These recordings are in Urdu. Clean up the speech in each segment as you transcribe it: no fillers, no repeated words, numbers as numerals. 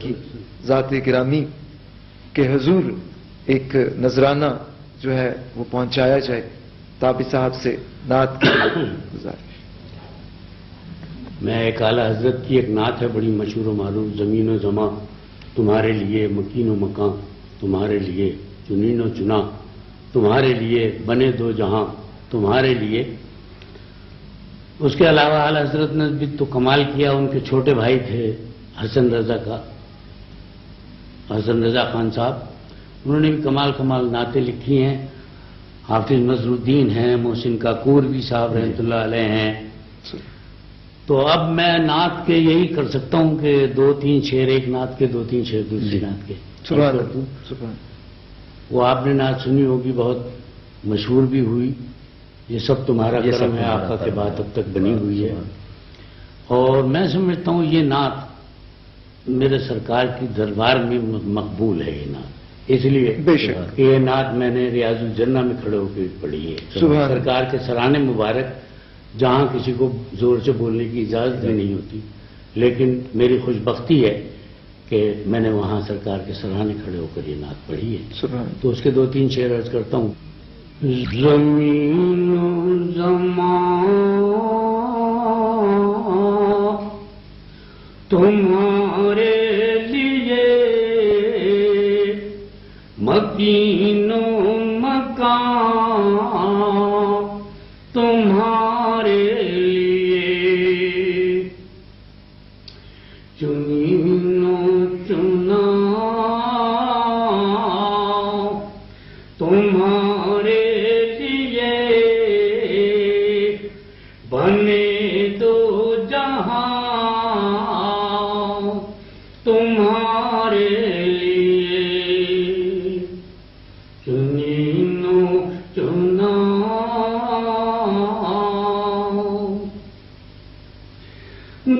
کی ذات گرامی کے حضور ایک نذرانہ جو ہے وہ پہنچایا جائے. تابی صاحب سے نعت کی گزارش. میں ایک اعلیٰ حضرت کی ایک نعت ہے بڑی مشہور و معروف. زمین و زماں تمہارے لیے، مکین و مکان تمہارے لیے، چنین و چنا تمہارے لیے، بنے دو جہاں تمہارے لیے. اس کے علاوہ اعلیٰ حضرت نے بھی تو کمال کیا. ان کے چھوٹے بھائی تھے حسن رضا خان صاحب، انہوں نے بھی کمال نعتیں لکھی ہیں. حافظ نصر الدین ہیں، محسن کاکور بھی صاحب رحمۃ اللہ علیہ ہیں. تو اب میں نعت کے یہی کر سکتا ہوں کہ 2-3 شعر ایک نعت کے، 2-3 شعر دوسری نعت کے. وہ آپ نے نعت سنی ہوگی، بہت مشہور بھی ہوئی. یہ سب تمہارا کرم ہے آقا کے بعد اب تک بنی ہوئی ہے. اور میں سمجھتا ہوں یہ نعت میرے سرکار کی دربار میں مقبول ہے. یہ نعت اس لیے کہ یہ نعت میں نے ریاض الجنہ میں کھڑے ہو کے پڑھی ہے. سرکار کے سرانے مبارک جہاں کسی کو زور سے بولنے کی اجازت بھی نہیں ہوتی، لیکن میری خوش بختی ہے کہ میں نے وہاں سرکار کے سرانے کھڑے ہو کر یہ نعت پڑھی ہے. تو اس کے 2-3 شعر عرض کرتا ہوں. زمین و زمان تمہارے لیے، مکین و مکان تمہارے لیے، چنین و چنا تمہارے لیے، بنے دو جہاں تمہارے لیے، چنین و چنا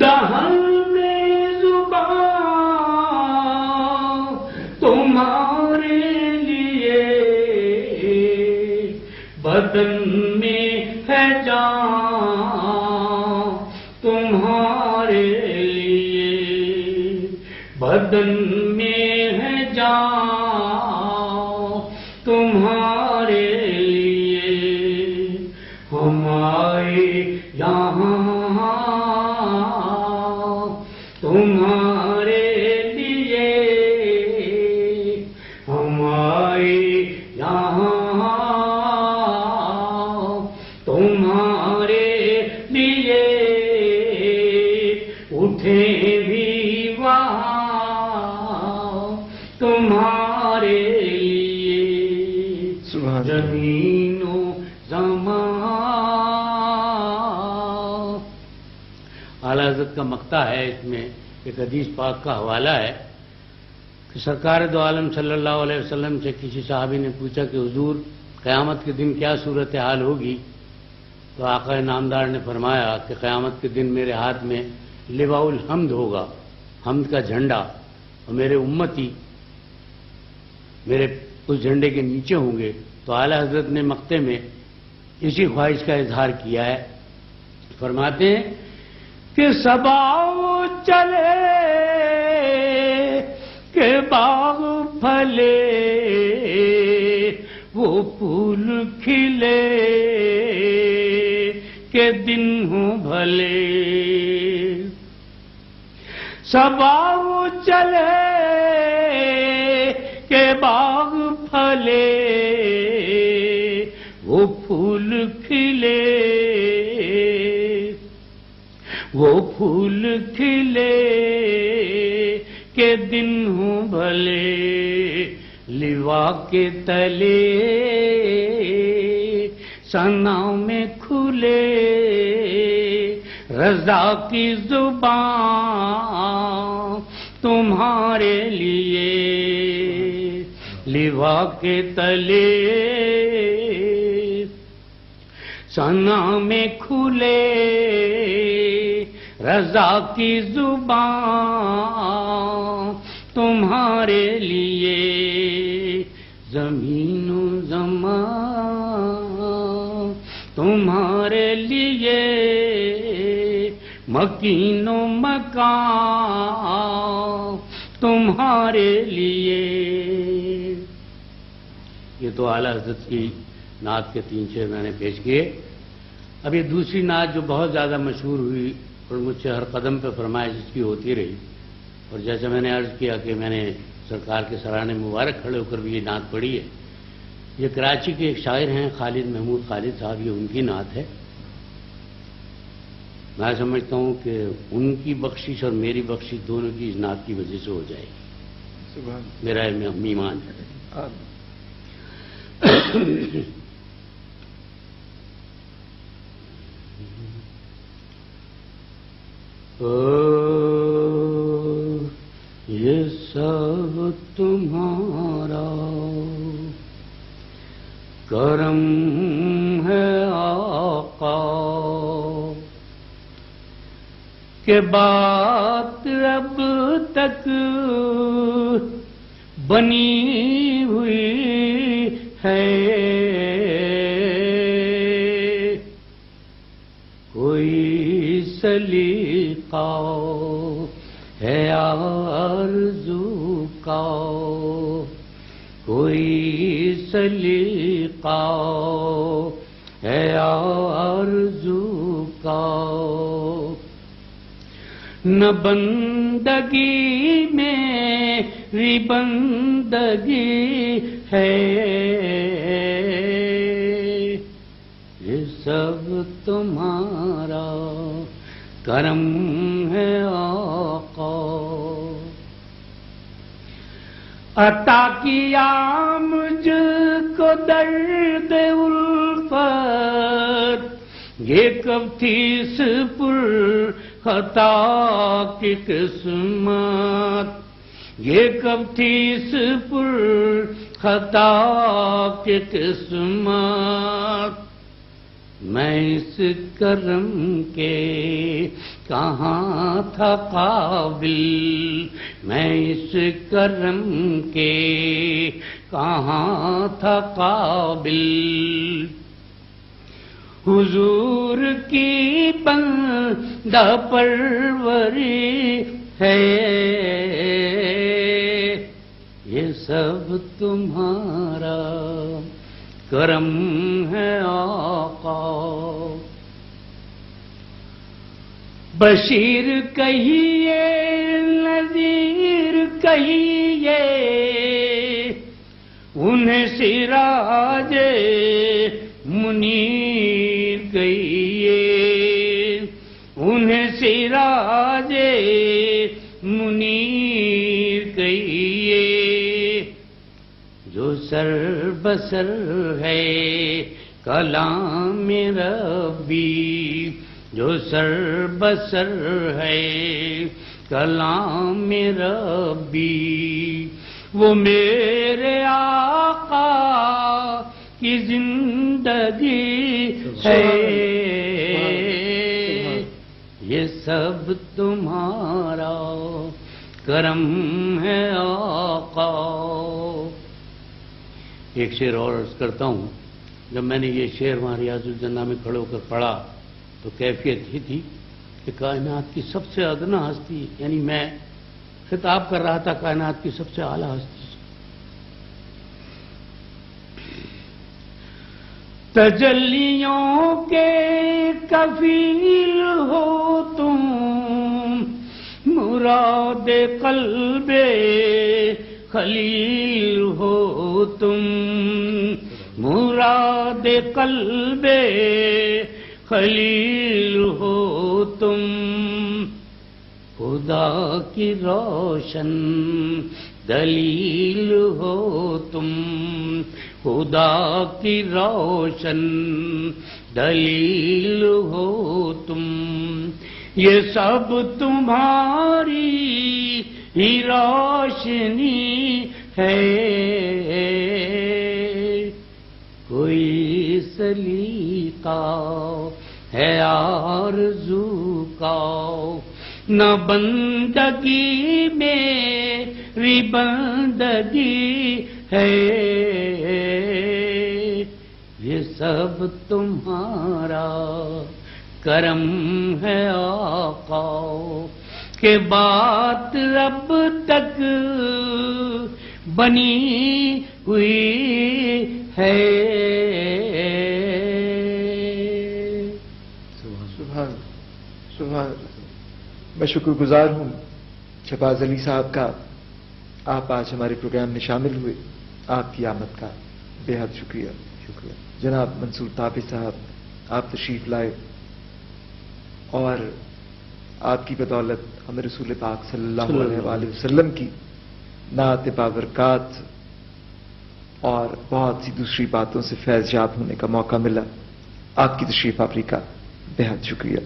دہن میں زبان تمہارے لیے، بدن میں ہے جان تمہارے لیے، بدن میں ہے جان تمہارے لیے. ہم آئے یہاں تمہارے لیے، ہم آئے یہاں تمہارے لیے، اٹھے بھی وہاں تمہارے لیے. زمین و زمان. اعلیٰ حضرت کا مقطع ہے، اس میں ایک حدیث پاک کا حوالہ ہے کہ سرکار دو عالم صلی اللہ علیہ وسلم سے کسی صحابی نے پوچھا کہ حضور قیامت کے دن کیا صورتحال ہوگی؟ تو آقا نامدار نے فرمایا کہ قیامت کے دن میرے ہاتھ میں لواء الحمد ہوگا، حمد کا جھنڈا، اور میرے امتی میرے اس جھنڈے کے نیچے ہوں گے. تو اعلیٰ حضرت نے مقطع میں اسی خواہش کا اظہار کیا ہے. فرماتے ہیں کہ صبا چلے کہ باغ پھلے، وہ پھول کھلے کہ دن ہوں بھلے. صبا چلے کہ باغ پھلے، وہ پھول کھلے، وہ پھول کھلے کہ دن ہوں بھلے. لوا کے تلے ثنا میں کھلے، رضا کی زبان تمہارے لیے. لوا کے تلے ثنا میں کھلے، رضا کی زبان تمہارے لیے. زمین و زمان تمہارے لیے، مکین و مکان تمہارے لیے. یہ تو اعلیٰ حضرت کی نعت کے 3 شعر میں نے پیش کیے. اب یہ دوسری نعت جو بہت زیادہ مشہور ہوئی اور مجھ سے ہر قدم پہ فرمائش اس کی ہوتی رہی، اور جیسے میں نے عرض کیا کہ میں نے سرکار کے سرانے مبارک کھڑے ہو کر بھی یہ نعت پڑھی ہے. یہ کراچی کے ایک شاعر ہیں خالد محمود خالد صاحب، یہ ان کی نعت ہے. میں سمجھتا ہوں کہ ان کی بخشش اور میری بخشش دونوں کی اس نعت کی وجہ سے ہو جائے گی. میرا ایمان ہے. یہ سب تمہارا کرم ہے آقا، کہ بات اب تک بنی ہوئی ہے. کوئی سلیقہ ہے آرزو کا، کوئی سلیقہ ہے آرزو کا. نہ بندگی میری بندگی ہے، یہ سب تمہارا کرم ہے آقا. عطا کیا مجھ کو درد الفت، یہ کب تھی اس پر خطا کی قسمت، یہ کب تھی اس پر خطا کی قسمت. میں اس کرم کے کہاں تھا قابل، میں اس کرم کے کہاں تھا قابل. حضور کی بندہ پروری ہے، یہ سب تمہارا کرم ہے آقا. بشیر کہیے نذیر کہیے، انہیں سراج منیر کہیے، انہیں سراج منیر کہیے. جو سر بسر ہے کلام ربی، جو سر بسر ہے کلام ربی، وہ میرے آقا کی زندگی ہے. یہ سب تمہارا کرم ہے آقا. ایک شعر اور عرض کرتا ہوں. جب میں نے یہ شعر وہاں ریاض الجنہ میں کھڑے ہو کر پڑھا تو کیفیت یہ تھی کہ کائنات کی سب سے ادنا ہستی، یعنی میں خطاب کر رہا تھا کائنات کی سب سے اعلیٰ ہستی سے. تجلیوں کے کفیل ہو تم، مراد قلب خلیل ہو تم، مراد قلب خلیل ہو تم. خدا کی روشن دلیل ہو تم، خدا کی روشن دلیل ہو تم. یہ سب تمہاری ہی روشنی ہے. کوئی سلیقہ ہے آرزو کا، نہ بندگی میری بندگی ہے. یہ سب تمہارا کرم ہے آقا. کہ بات رب تک بنی ہوئی ہے. سبحان سبحان. میں شکر گزار ہوں شہباز علی صاحب کا، آپ آج ہمارے پروگرام میں شامل ہوئے. آپ کی آمد کا بے حد شکریہ. شکریہ جناب منصور تابع صاحب، آپ تشریف لائے اور آپ کی بدولت ہمیں رسول پاک صلی اللہ علیہ وآلہ وسلم کی نعت بابرکات اور بہت سی دوسری باتوں سے فیض یاب ہونے کا موقع ملا. آپ کی تشریف آوری کا بے حد شکریہ.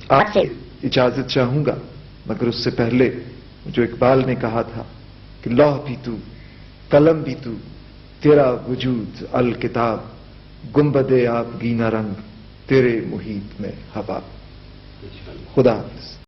آپ سے اجازت چاہوں گا، مگر اس سے پہلے جو اقبال نے کہا تھا کہ لوح بھی تو، قلم بھی تو، تیرا وجود الکتاب، گنبد آب گینا رنگ، تیرے محیط میں ہوا. خدا حافظ.